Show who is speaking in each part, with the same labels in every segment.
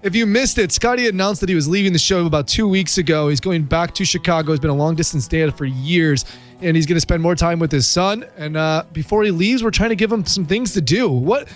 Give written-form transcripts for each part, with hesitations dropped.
Speaker 1: If you missed it, Scotty announced that he was leaving the show about 2 weeks ago. He's going back to Chicago. He's been a long-distance dad for years, and he's going to spend more time with his son. And before he leaves, we're trying to give him some things to do. What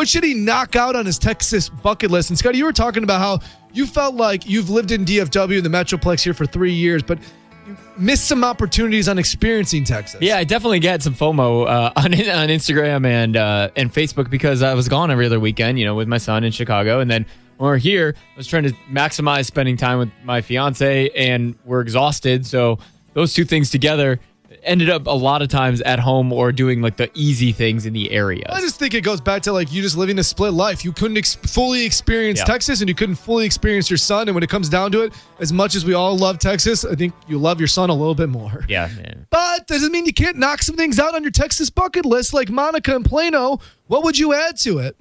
Speaker 1: should he knock out on his Texas bucket list? And Scotty, you were talking about how you felt like you've lived in DFW in the Metroplex here for 3 years, but you missed some opportunities on experiencing Texas.
Speaker 2: Yeah, I definitely get some FOMO on Instagram and Facebook because I was gone every other weekend, with my son in Chicago. And then when we're here, I was trying to maximize spending time with my fiance, and we're exhausted. So those two things together ended up a lot of times at home or doing like the easy things in the area.
Speaker 1: I just think it goes back to like you just living a split life. You couldn't fully experience Texas, and you couldn't fully experience your son. And when it comes down to it, as much as we all love Texas, I think you love your son a little bit more.
Speaker 2: Yeah, man.
Speaker 1: But doesn't mean you can't knock some things out on your Texas bucket list like Monica and Plano. What would you add to it?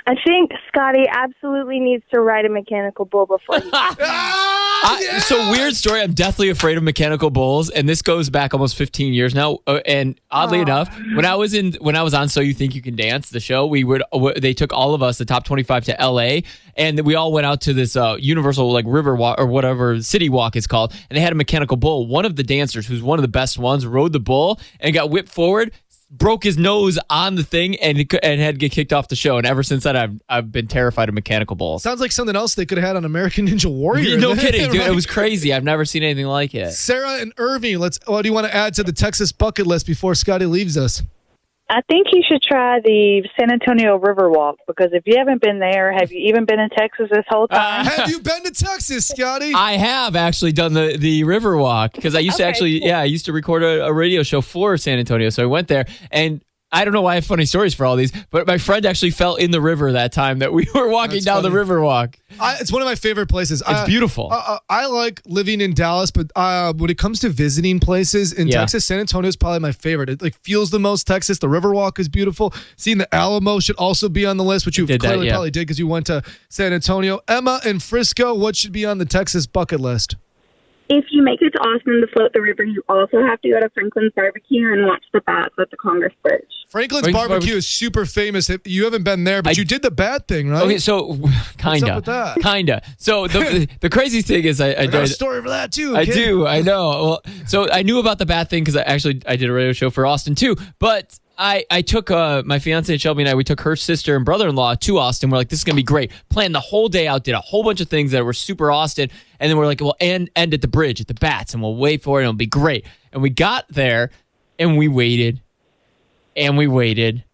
Speaker 3: I think Scotty absolutely needs to ride a mechanical bull before he
Speaker 2: So weird story. I'm deathly afraid of mechanical bulls, and this goes back almost 15 years now. And oddly enough, when I was on So You Think You Can Dance, the show, they took all of us, the top 25, to LA, and we all went out to this Universal like river walk or whatever city walk it's called, and they had a mechanical bull. One of the dancers, who's one of the best ones, rode the bull and got whipped forward, broke his nose on the thing, and had to get kicked off the show. And ever since then, I've been terrified of mechanical bulls.
Speaker 1: Sounds like something else they could have had on American Ninja Warrior.
Speaker 2: No kidding, dude. It was crazy. I've never seen anything like it.
Speaker 1: Sarah and Irving, what do you want to add to the Texas bucket list before Scotty leaves us?
Speaker 4: I think you should try the San Antonio Riverwalk, because if you haven't been there, have you even been in Texas this whole time?
Speaker 1: Have you been to Texas, Scotty?
Speaker 2: I have actually done the Riverwalk, because I used I used to record a radio show for San Antonio, so I went there, and I don't know why I have funny stories for all these, but my friend actually fell in the river that time that we were walking down the Riverwalk.
Speaker 1: It's one of my favorite places.
Speaker 2: It's beautiful.
Speaker 1: I like living in Dallas, but when it comes to visiting places in Texas, San Antonio is probably my favorite. It like feels the most Texas. The Riverwalk is beautiful. Seeing the Alamo should also be on the list, which you clearly probably did because you went to San Antonio. Emma and Frisco, what should be on the Texas bucket list?
Speaker 5: If you make it to Austin to float the river, you also have to go to Franklin's Barbecue and watch the bats at the Congress Bridge.
Speaker 1: Franklin's Barbecue is super famous. You haven't been there, but you did the bat thing, right?
Speaker 2: Okay, so kinda.
Speaker 1: What's up with that?
Speaker 2: Kinda. So the crazy thing is, I
Speaker 1: got a story for that too.
Speaker 2: I do. I know. Well, so I knew about the bat thing because I did a radio show for Austin too, but. I took my fiance Shelby and we took her sister and brother-in-law to Austin. We're like, this is going to be great. Planned the whole day out, did a whole bunch of things that were super Austin. And then we're like, we'll end at the bridge, at the bats, and we'll wait for it, and it'll be great. And we got there, and we waited, and we waited,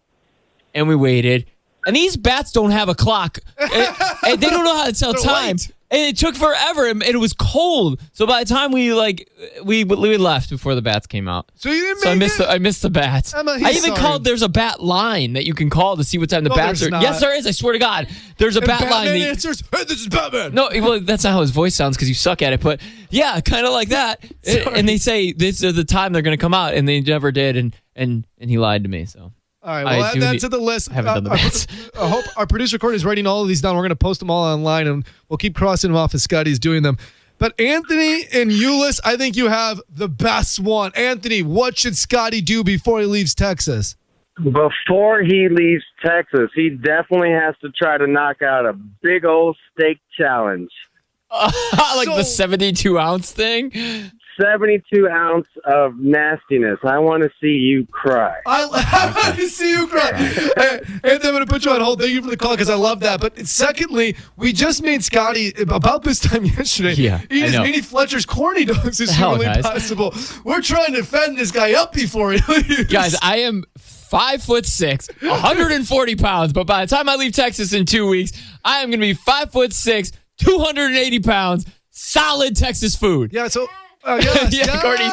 Speaker 2: and we waited. And these bats don't have a clock. And they don't know how to tell time. Late. And it took forever, and it was cold. So by the time we left before the bats came out.
Speaker 1: So you didn't make it?
Speaker 2: I missed the bats.
Speaker 1: Emma,
Speaker 2: I even called. There's a bat line that you can call to see what time the bats are.
Speaker 1: Not.
Speaker 2: Yes, there is. I swear to God, there's a bat line.
Speaker 1: Batman answers, "Hey, this is Batman."
Speaker 2: No, well, that's not how his voice sounds because you suck at it. But yeah, kind of like that. And they say this is the time they're going to come out, and they never did. And he lied to me. So.
Speaker 1: All right, well, add that to the list.
Speaker 2: I haven't done the bats.
Speaker 1: I hope our producer Courtney is writing all of these down. We're going to post them all online, and we'll keep crossing them off as Scotty's doing them. But Anthony and Euless, I think you have the best one. Anthony, what should Scotty do before he leaves Texas?
Speaker 6: Before he leaves Texas, he definitely has to try to knock out a big old steak challenge.
Speaker 2: Like the 72-ounce thing?
Speaker 6: 72 ounce of nastiness. I want to see you cry.
Speaker 1: I want to see you cry. Hey, Anthony, I'm going to put you on hold. Thank you for the call because I love that. But secondly, we just made Scotty about this time yesterday.
Speaker 2: Yeah,
Speaker 1: eat as many Fletcher's corny dogs as humanly possible. We're trying to fend this guy up before he leaves.
Speaker 2: Guys, I am 5'6", 140 pounds. But by the time I leave Texas in 2 weeks, I am going to be 5'6", 280 pounds. Solid Texas food.
Speaker 1: Yeah. So.
Speaker 2: Yeah, Courtney.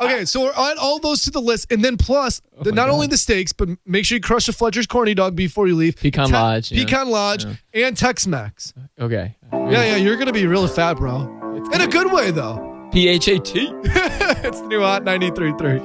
Speaker 1: Okay, so we're on all those to the list, and then plus not only the steaks, but make sure you crush a Fletcher's corny dog before you leave.
Speaker 2: Pecan Lodge,
Speaker 1: and Tex-Mex.
Speaker 2: Okay.
Speaker 1: Yeah, you're gonna be really fat, bro. In a good way, though.
Speaker 2: PHAT.
Speaker 1: It's the new Hot 93.3.